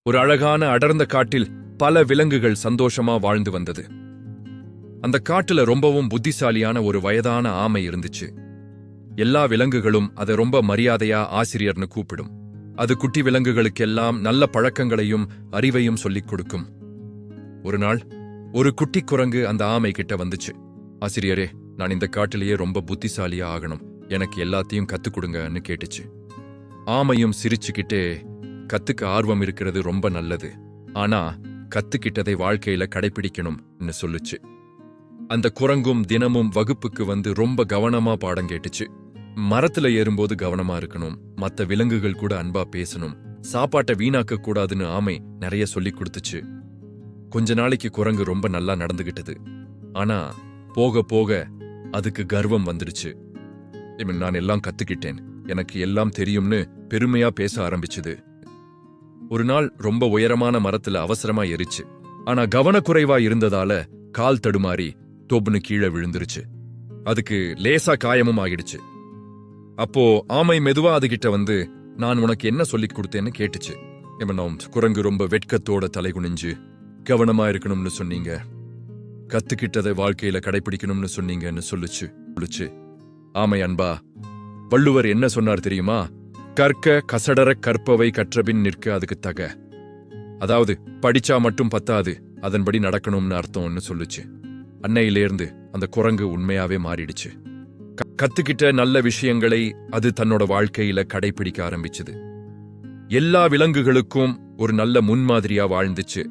ஒரு அழகான அடர்ந்த காட்டில் பல விலங்குகள் சந்தோஷமா வாழ்ந்து வந்தது. அந்த காட்டுல ரொம்பவும் புத்திசாலியான ஒரு வயதான ஆமை இருந்துச்சு. எல்லா விலங்குகளும் அதை ரொம்ப மரியாதையா ஆசிரியர்னு கூப்பிடும். அது குட்டி விலங்குகளுக்கெல்லாம் நல்ல பழக்கங்களையும் அறிவையும் சொல்லிக் கொடுக்கும். ஒரு நாள் ஒரு குட்டி குரங்கு அந்த ஆமை கிட்ட வந்துச்சு. ஆசிரியரே, நான் இந்த காட்டிலேயே ரொம்ப புத்திசாலியா ஆகணும், எனக்கு எல்லாத்தையும் கத்துக் கொடுங்கன்னு கேட்டுச்சு. ஆமையும் சிரிச்சுக்கிட்டே, கத்துக்க ஆர்வம் இருக்கிறது ரொம்ப நல்லது, ஆனா கத்துக்கிட்டதை வாழ்க்கையில கடைபிடிக்கணும்னு சொல்லுச்சு. அந்த குரங்கும் தினமும் வகுப்புக்கு வந்து ரொம்ப கவனமா பாடம் கேட்டுச்சு. மரத்துல ஏறும்போது கவனமா இருக்கணும், மத்த விலங்குகள் கூட அன்பா பேசணும், சாப்பாட்டை வீணாக்க கூடாதுன்னு ஆமை நிறைய சொல்லிக் கொடுத்துச்சு. கொஞ்ச நாளைக்கு குரங்கு ரொம்ப நல்லா நடந்துகிட்டது. ஆனா போக போக அதுக்கு கர்வம் வந்துடுச்சு. நான் எல்லாம் கத்துக்கிட்டேன், எனக்கு எல்லாம் தெரியும்னு பெருமையா பேச ஆரம்பிச்சுது. ஒரு நாள் ரொம்ப உயரமான மரத்துல அவசரமா ஏறிச்சு. ஆனா கவனக்குறைவா இருந்ததால கால் தடுமாறி தொப்னு கீழே விழுந்துருச்சு. அதுக்கு லேசா காயமும் ஆகிடுச்சு. அப்போ ஆமை மெதுவா அதுகிட்ட வந்து, நான் உனக்கு என்ன சொல்லிக் கொடுத்தேன்னு கேட்டுச்சு. குரங்கு ரொம்ப வெட்கத்தோட தலை குனிஞ்சு, கவனமா இருக்கணும்னு சொன்னீங்க, கத்துக்கிட்டதை வாழ்க்கையில கடைபிடிக்கணும்னு சொன்னீங்கன்னு சொல்லுச்சு. ஆமை அன்பா, வள்ளுவர் என்ன சொன்னார் தெரியுமா? கற்க கசடர கற்பவை கற்றபின் நிற்க அதுக்கு தக. அதாவது படிச்சா மட்டும் பத்தாது, அதன்படி நடக்கணும்னு அர்த்தம்னு சொல்லுச்சு. அன்னையிலேருந்து அந்த குரங்கு உண்மையாவே மாறிடுச்சு. கத்துக்கிட்ட நல்ல விஷயங்களை அது தன்னோட வாழ்க்கையில கடைபிடிக்க ஆரம்பிச்சது. எல்லா விலங்குகளுக்கும் ஒரு நல்ல முன்மாதிரியா வாழ்ந்துச்சு.